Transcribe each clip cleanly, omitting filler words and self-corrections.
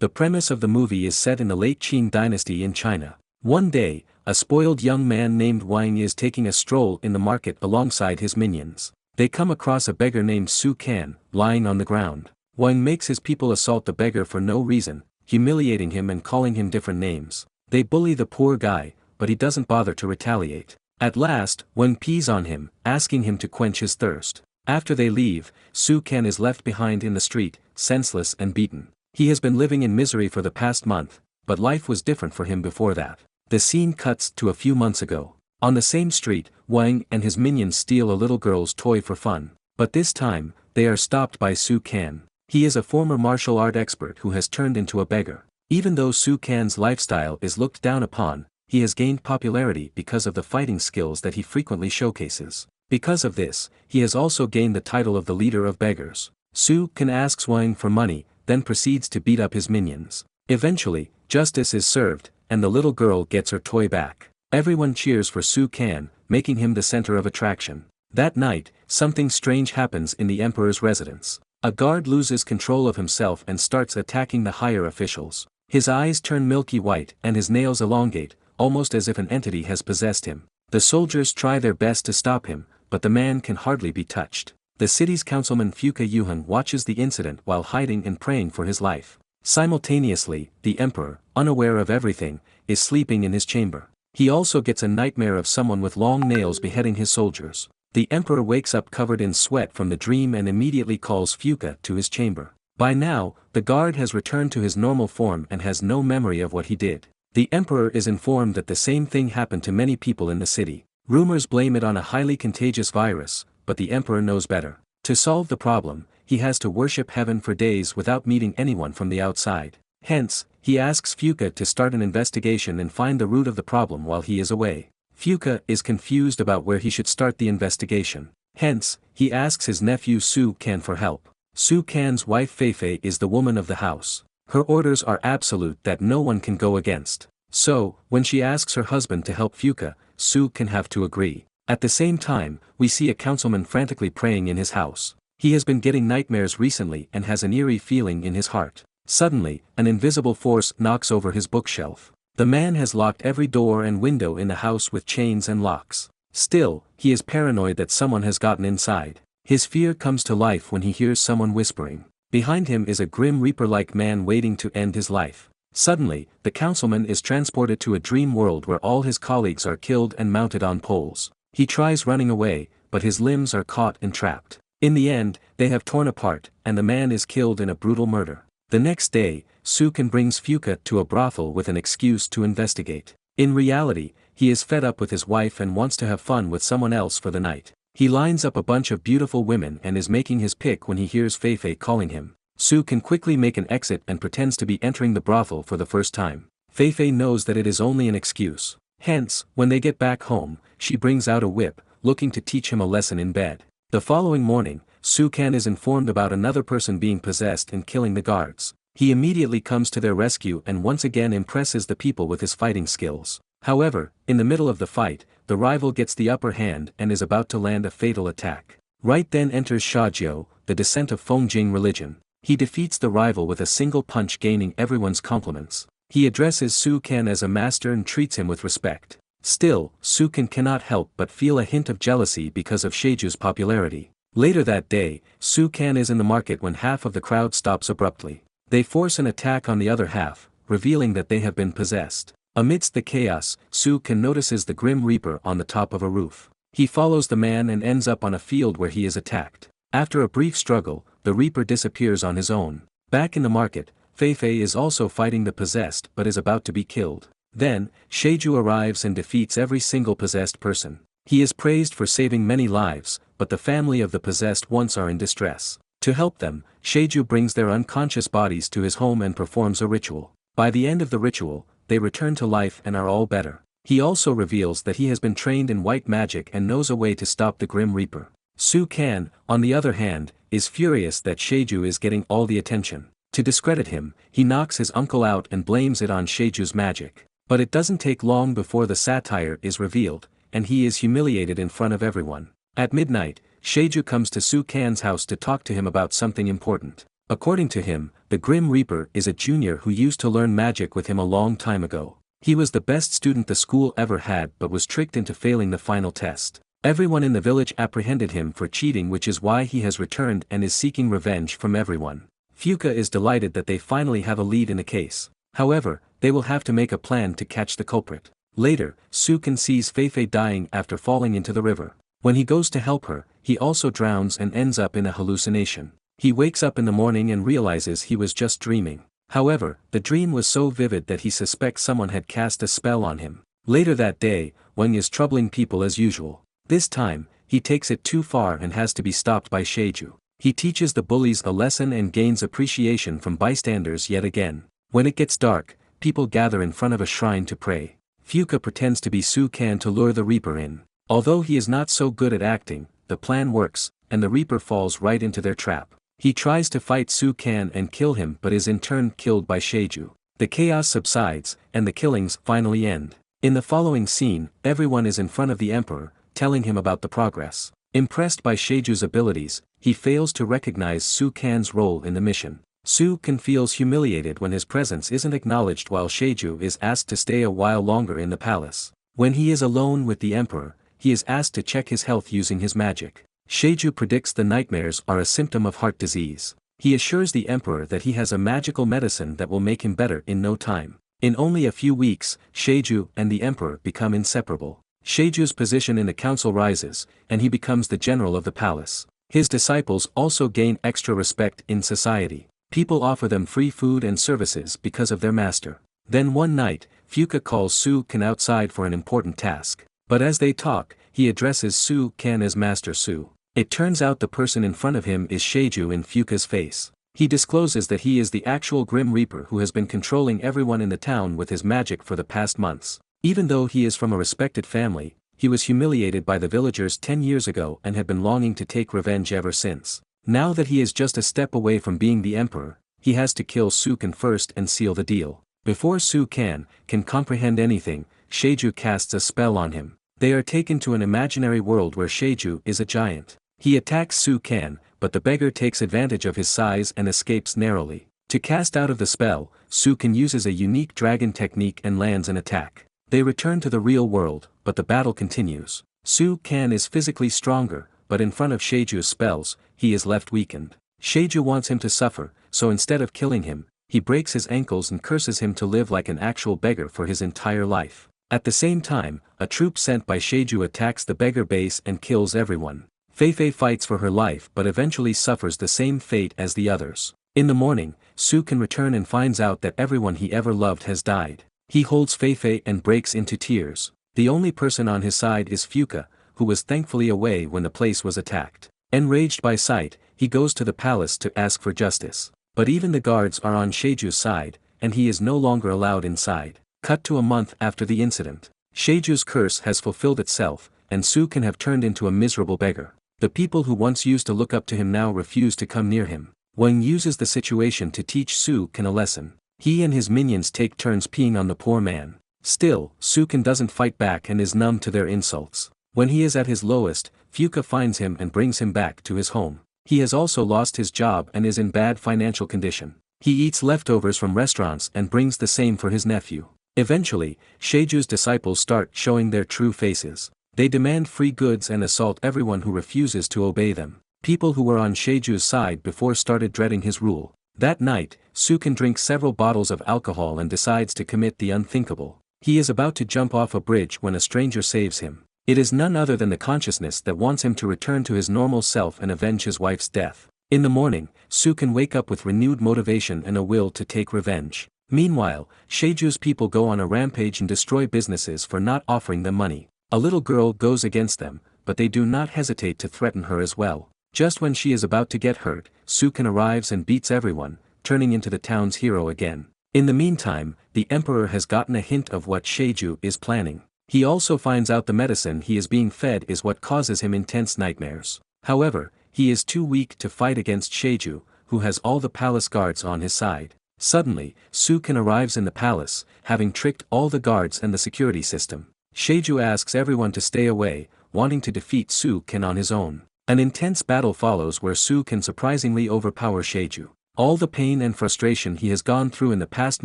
The premise of the movie is set in the late Qing dynasty in China. One day, a spoiled young man named Wang is taking a stroll in the market alongside his minions. They come across a beggar named Su Can, lying on the ground. Wang makes his people assault the beggar for no reason, humiliating him and calling him different names. They bully the poor guy, but he doesn't bother to retaliate. At last, Wang pees on him, asking him to quench his thirst. After they leave, Su Can is left behind in the street, senseless and beaten. He has been living in misery for the past month, but life was different for him before that. The scene cuts to a few months ago. On the same street, Wang and his minions steal a little girl's toy for fun. But this time, they are stopped by Su Can. He is a former martial art expert who has turned into a beggar. Even though Su Can's lifestyle is looked down upon, he has gained popularity because of the fighting skills that he frequently showcases. Because of this, he has also gained the title of the leader of beggars. Su Can asks Wang for money, then proceeds to beat up his minions. Eventually, justice is served, and the little girl gets her toy back. Everyone cheers for Su Can, making him the center of attraction. That night, something strange happens in the emperor's residence. A guard loses control of himself and starts attacking the higher officials. His eyes turn milky white and his nails elongate, almost as if an entity has possessed him. The soldiers try their best to stop him, but the man can hardly be touched. The city's councilman Fuka Yuhan watches the incident while hiding and praying for his life. Simultaneously, the emperor, unaware of everything, is sleeping in his chamber. He also gets a nightmare of someone with long nails beheading his soldiers. The emperor wakes up covered in sweat from the dream and immediately calls Fuka to his chamber. By now, the guard has returned to his normal form and has no memory of what he did. The emperor is informed that the same thing happened to many people in the city. Rumors blame it on a highly contagious virus, but the emperor knows better. To solve the problem, he has to worship heaven for days without meeting anyone from the outside. Hence, he asks Fuka to start an investigation and find the root of the problem while he is away. Fuka is confused about where he should start the investigation. Hence, he asks his nephew Su Can for help. Su Can's wife Feifei is the woman of the house. Her orders are absolute that no one can go against. So, when she asks her husband to help Fuka, Su Can have to agree. At the same time, we see a councilman frantically praying in his house. He has been getting nightmares recently and has an eerie feeling in his heart. Suddenly, an invisible force knocks over his bookshelf. The man has locked every door and window in the house with chains and locks. Still, he is paranoid that someone has gotten inside. His fear comes to life when he hears someone whispering. Behind him is a grim reaper-like man waiting to end his life. Suddenly, the councilman is transported to a dream world where all his colleagues are killed and mounted on poles. He tries running away, but his limbs are caught and trapped. In the end, they have torn apart, and the man is killed in a brutal murder. The next day, Su Can brings Fuka to a brothel with an excuse to investigate. In reality, he is fed up with his wife and wants to have fun with someone else for the night. He lines up a bunch of beautiful women and is making his pick when he hears Feifei calling him. Su Can quickly make an exit and pretends to be entering the brothel for the first time. Feifei knows that it is only an excuse. Hence, when they get back home, she brings out a whip, looking to teach him a lesson in bed. The following morning, Su Can is informed about another person being possessed and killing the guards. He immediately comes to their rescue and once again impresses the people with his fighting skills. However, in the middle of the fight, the rival gets the upper hand and is about to land a fatal attack. Right then enters Shajiu, the descent of Fengjing religion. He defeats the rival with a single punch, gaining everyone's compliments. He addresses Su Can as a master and treats him with respect. Still, Su Can cannot help but feel a hint of jealousy because of Shajiu's popularity. Later that day, Su Can is in the market when half of the crowd stops abruptly. They force an attack on the other half, revealing that they have been possessed. Amidst the chaos, Su Can notices the Grim Reaper on the top of a roof. He follows the man and ends up on a field where he is attacked. After a brief struggle, the Reaper disappears on his own. Back in the market, Feifei is also fighting the possessed but is about to be killed. Then, Shajiu arrives and defeats every single possessed person. He is praised for saving many lives, but the family of the possessed ones are in distress. To help them, Shajiu brings their unconscious bodies to his home and performs a ritual. By the end of the ritual, they return to life and are all better. He also reveals that he has been trained in white magic and knows a way to stop the Grim Reaper. Su Can, on the other hand, is furious that Shajiu is getting all the attention. To discredit him, he knocks his uncle out and blames it on Shajiu's magic. But it doesn't take long before the satire is revealed, and he is humiliated in front of everyone. At midnight, Shajiu comes to Su Can's house to talk to him about something important. According to him, the Grim Reaper is a junior who used to learn magic with him a long time ago. He was the best student the school ever had but was tricked into failing the final test. Everyone in the village apprehended him for cheating, which is why he has returned and is seeking revenge from everyone. Fuka is delighted that they finally have a lead in the case. However, they will have to make a plan to catch the culprit. Later, Sukan sees Feifei dying after falling into the river. When he goes to help her, he also drowns and ends up in a hallucination. He wakes up in the morning and realizes he was just dreaming. However, the dream was so vivid that he suspects someone had cast a spell on him. Later that day, Wang is troubling people as usual. This time, he takes it too far and has to be stopped by Sheju. He teaches the bullies a lesson and gains appreciation from bystanders yet again. When it gets dark, people gather in front of a shrine to pray. Fuka pretends to be Su Kan to lure the Reaper in. Although he is not so good at acting, the plan works, and the Reaper falls right into their trap. He tries to fight Su Kan and kill him but is in turn killed by Sheju. The chaos subsides, and the killings finally end. In the following scene, everyone is in front of the Emperor, telling him about the progress. Impressed by Sheju's abilities, he fails to recognize Su Kan's role in the mission. Su Kan feels humiliated when his presence isn't acknowledged while Sheju is asked to stay a while longer in the palace. When he is alone with the Emperor, he is asked to check his health using his magic. Sheju predicts the nightmares are a symptom of heart disease. He assures the Emperor that he has a magical medicine that will make him better in no time. In only a few weeks, Sheju and the Emperor become inseparable. Sheju's position in the council rises, and he becomes the general of the palace. His disciples also gain extra respect in society. People offer them free food and services because of their master. Then one night, Fuka calls Su Kan outside for an important task. But as they talk, he addresses Su Kan as Master Su. It turns out the person in front of him is Sheju in Fuka's face. He discloses that he is the actual Grim Reaper who has been controlling everyone in the town with his magic for the past months. Even though he is from a respected family, he was humiliated by the villagers 10 years ago and had been longing to take revenge ever since. Now that he is just a step away from being the Emperor, he has to kill Su Kan first and seal the deal. Before Su Kan can comprehend anything, Sheju casts a spell on him. They are taken to an imaginary world where Sheju is a giant. He attacks Su Kan, but the beggar takes advantage of his size and escapes narrowly. To cast out of the spell, Su Kan uses a unique dragon technique and lands an attack. They return to the real world, but the battle continues. Su Kan is physically stronger, but in front of Sheju's spells, he is left weakened. Sheju wants him to suffer, so instead of killing him, he breaks his ankles and curses him to live like an actual beggar for his entire life. At the same time, a troop sent by Sheju attacks the beggar base and kills everyone. Feifei fights for her life but eventually suffers the same fate as the others. In the morning, Su Kan return and finds out that everyone he ever loved has died. He holds Feifei and breaks into tears. The only person on his side is Fuka, who was thankfully away when the place was attacked. Enraged by sight, he goes to the palace to ask for justice. But even the guards are on Sheju's side, and he is no longer allowed inside. Cut to a month after the incident. Sheju's curse has fulfilled itself, and Su Kan have turned into a miserable beggar. The people who once used to look up to him now refuse to come near him. Wang uses the situation to teach Su Kan a lesson. He and his minions take turns peeing on the poor man. Still, Su Kan doesn't fight back and is numb to their insults. When he is at his lowest, Fuka finds him and brings him back to his home. He has also lost his job and is in bad financial condition. He eats leftovers from restaurants and brings the same for his nephew. Eventually, Sheju's disciples start showing their true faces. They demand free goods and assault everyone who refuses to obey them. People who were on Sheju's side before started dreading his rule. That night, Su Kan drinks several bottles of alcohol and decides to commit the unthinkable. He is about to jump off a bridge when a stranger saves him. It is none other than the consciousness that wants him to return to his normal self and avenge his wife's death. In the morning, Su Kan wake up with renewed motivation and a will to take revenge. Meanwhile, Sheju's people go on a rampage and destroy businesses for not offering them money. A little girl goes against them, but they do not hesitate to threaten her as well. Just when she is about to get hurt, Su Kan arrives and beats everyone, turning into the town's hero again. In the meantime, the Emperor has gotten a hint of what Sheju is planning. He also finds out the medicine he is being fed is what causes him intense nightmares. However, he is too weak to fight against Sheju, who has all the palace guards on his side. Suddenly, Su Kan arrives in the palace, having tricked all the guards and the security system. Sheju asks everyone to stay away, wanting to defeat Su Kan on his own. An intense battle follows where Su Kan surprisingly overpowers Sheju. All the pain and frustration he has gone through in the past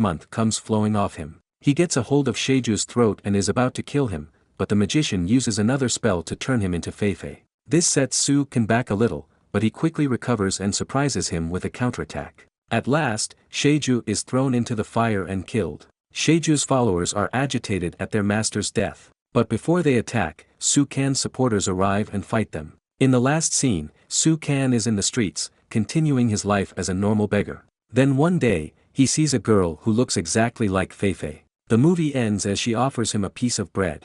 month comes flowing off him. He gets a hold of Sheiju's throat and is about to kill him, but the magician uses another spell to turn him into Feifei. This sets Su Can back a little, but he quickly recovers and surprises him with a counterattack. At last, Sheiju is thrown into the fire and killed. Sheiju's followers are agitated at their master's death, but before they attack, Su Can's supporters arrive and fight them. In the last scene, Su Can is in the streets, continuing his life as a normal beggar. Then one day, he sees a girl who looks exactly like Feifei. The movie ends as she offers him a piece of bread.